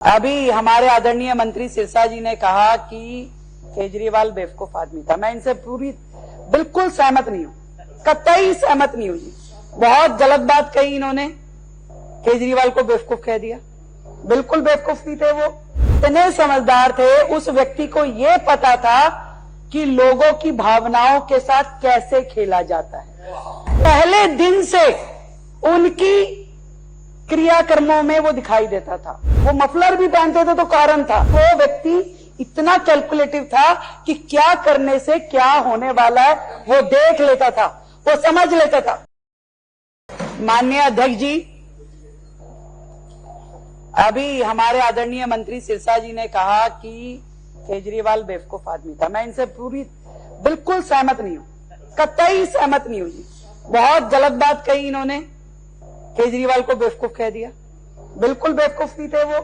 अभी हमारे आदरणीय मंत्री सिरसा जी ने कहा कि केजरीवाल बेवकूफ आदमी था। मैं इनसे बिल्कुल सहमत नहीं हूं, कतई सहमत नहीं हूं जी। बहुत गलत बात कही इन्होंने, केजरीवाल को बेवकूफ कह दिया। बिल्कुल बेवकूफ नहीं थे वो, इतने समझदार थे। उस व्यक्ति को ये पता था कि लोगों की भावनाओं के साथ कैसे खेला जाता है। पहले दिन से उनकी क्रियाकर्मों में वो दिखाई देता था। वो मफलर भी पहनते थे तो कारण था। वो व्यक्ति इतना कैलकुलेटिव था कि क्या करने से क्या होने वाला है वो देख लेता था, वो समझ लेता था। माननीय अध्यक्ष जी, अभी हमारे आदरणीय मंत्री सिरसा जी ने कहा कि केजरीवाल बेवकूफ आदमी था। मैं इनसे बिल्कुल सहमत नहीं हूं, कतई सहमत नहीं हूं जी। बहुत गलत बात कही इन्होंने, केजरीवाल को बेवकूफ कह दिया। बिल्कुल बेवकूफ नहीं थे वो,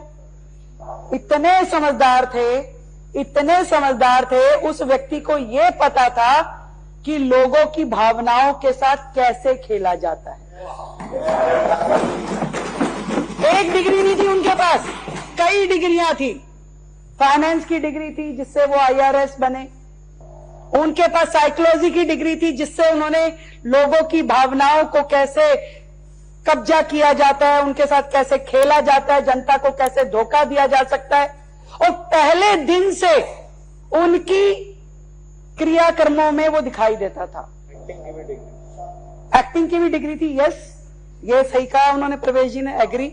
इतने समझदार थे। उस व्यक्ति को यह पता था कि लोगों की भावनाओं के साथ कैसे खेला जाता है। एक डिग्री नहीं थी उनके पास, कई डिग्रियां थी। फाइनेंस की डिग्री थी जिससे वो IRS बने, उनके पास साइकोलॉजी की डिग्री थी जिससे उन्होंने लोगों की भावनाओं को कैसे कब्जा किया जाता है, उनके साथ कैसे खेला जाता है, जनता को कैसे धोखा दिया जा सकता है। और पहले दिन से उनकी क्रियाकर्मों में वो दिखाई देता था। एक्टिंग की भी डिग्री थी, यस, ये सही कहा उन्होंने, प्रवेश जी ने, एग्री।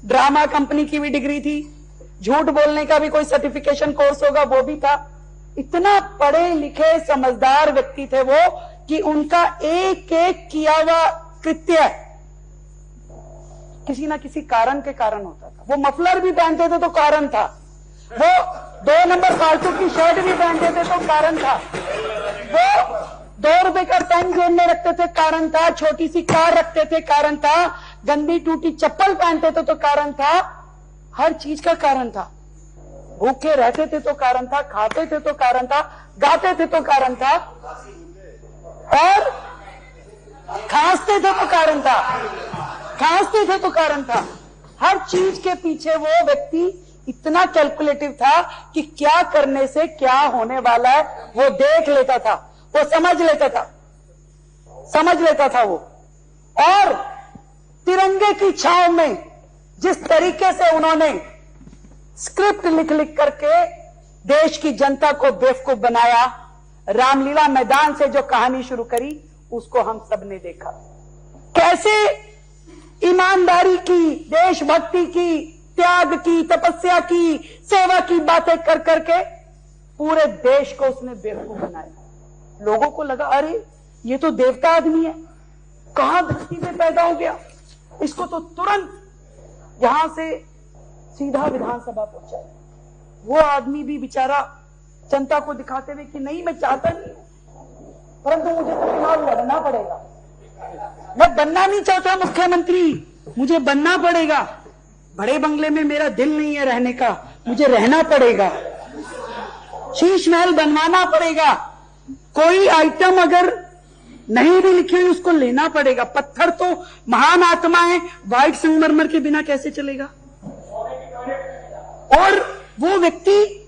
ड्रामा कंपनी की भी डिग्री थी, झूठ बोलने का भी कोई सर्टिफिकेशन कोर्स होगा वो भी था। इतना पढ़े लिखे समझदार व्यक्ति थे वो कि उनका एक एक किया हुआ कृत्य किसी ना किसी कारण के कारण होता था। वो मफलर भी पहनते थे तो कारण था, वो 2 नंबर फालतू की शर्ट भी पहनते थे तो कारण था, वो 2 रुपए का पेन जेब में रखते थे कारण था, छोटी सी कार रखते थे कारण था, गंदी टूटी चप्पल पहनते थे तो कारण था, हर चीज का कारण था। भूखे रहते थे तो कारण था, खाते थे तो कारण था, गाते थे तो कारण था, और खांसते थे तो कारण था, हर चीज के पीछे वो व्यक्ति इतना कैलकुलेटिव था कि क्या करने से क्या होने वाला है वो देख लेता था, वो समझ लेता था वो। और तिरंगे की छांव में जिस तरीके से उन्होंने स्क्रिप्ट लिख करके देश की जनता को बेवकूफ बनाया, रामलीला मैदान से जो कहानी शुरू करी उसको हम सब ने देखा। कैसे ईमानदारी की, देशभक्ति की, त्याग की, तपस्या की, सेवा की बातें कर करके पूरे देश को उसने बेवकूफ बनाया। लोगों को लगा अरे ये तो देवता आदमी है, कहां धरती पे पैदा हो गया, इसको तो तुरंत यहां से सीधा विधानसभा पहुंचा। वो आदमी भी बेचारा जनता को दिखाते हुए कि नहीं, मैं चाहता नहीं, परंतु मुझे तो चुनाव लड़ना पड़ेगा, मैं बनना नहीं चाहता मुख्यमंत्री, मुझे बनना पड़ेगा, बड़े बंगले में मेरा दिल नहीं है रहने का, मुझे रहना पड़ेगा, शीश महल बनवाना पड़ेगा, कोई आइटम अगर नहीं भी लिखी हुई उसको लेना पड़ेगा। पत्थर तो महान आत्मा है, व्हाइट संगमरमर के बिना कैसे चलेगा। और वो व्यक्ति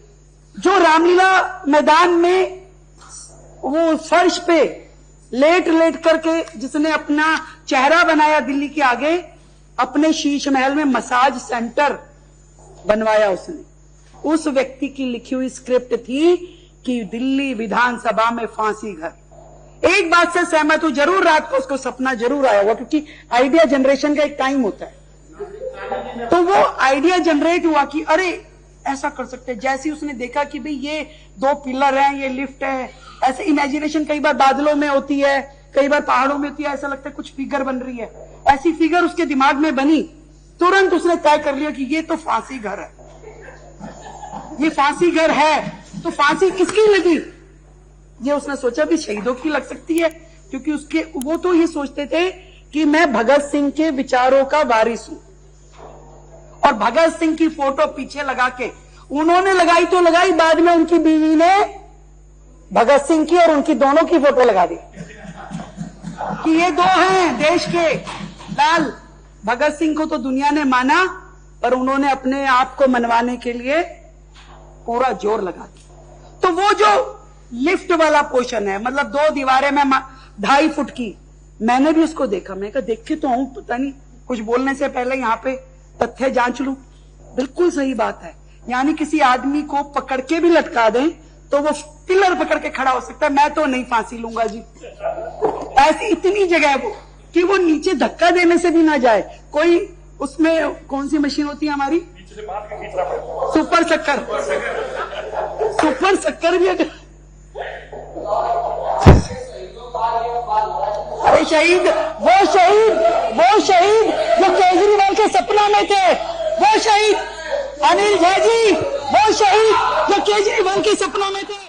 जो रामलीला मैदान में वो फर्श पे लेट करके जिसने अपना चेहरा बनाया दिल्ली के आगे, अपने शीश महल में मसाज सेंटर बनवाया उसने। उस व्यक्ति की लिखी हुई स्क्रिप्ट थी कि दिल्ली विधानसभा में फांसी घर। एक बात से सहमत हूं, जरूर रात को उसको सपना जरूर आया होगा, क्योंकि आइडिया जनरेशन का एक टाइम होता है। तो वो आइडिया जनरेट हुआ कि अरे ऐसा कर सकते हैं। जैसे उसने देखा कि भाई ये 2 पिलर हैं, ये लिफ्ट है, ऐसे इमेजिनेशन कई बार बादलों में होती है, कई बार पहाड़ों में होती है, ऐसा लगता है कुछ फिगर बन रही है, ऐसी फिगर उसके दिमाग में बनी। तुरंत उसने तय कर लिया कि ये तो फांसी घर है, ये फांसी घर है। तो फांसी किसकी लगी, ये उसने सोचा भी शहीदों की लग सकती है, क्योंकि वो तो ये सोचते थे कि मैं भगत सिंह के विचारों का वारिस हूं। और भगत सिंह की फोटो पीछे लगा के उन्होंने लगाई तो लगाई, बाद में उनकी बीवी ने भगत सिंह की और उनकी दोनों की फोटो लगा दी कि ये 2 हैं देश के लाल। भगत सिंह को तो दुनिया ने माना पर उन्होंने अपने आप को मनवाने के लिए पूरा जोर लगा दिया। तो वो जो लिफ्ट वाला पोर्शन है, मतलब 2 दीवारें में 2.5 फुट की, मैंने भी उसको देखा। मैं कहा देख के तो आऊं, पता नहीं कुछ बोलने से पहले यहाँ पे तथ्य जांच लूं। बिल्कुल सही बात है, यानी किसी आदमी को पकड़ के भी लटका दें तो वो पिलर पकड़ के खड़ा हो सकता है, मैं तो नहीं फांसी लूंगा जी। ऐसी इतनी जगह है वो कि वो नीचे धक्का देने से भी ना जाए। कोई उसमें कौन सी मशीन होती है हमारी, सुपर शक्कर, सुपर शक्कर भी अगर अरे शहीद, वो शहीद जो केजरीवाल के सपना में थे, वो शहीद अनिल झा जी, वो शहीद जो केजरीवाल के सपना में थे।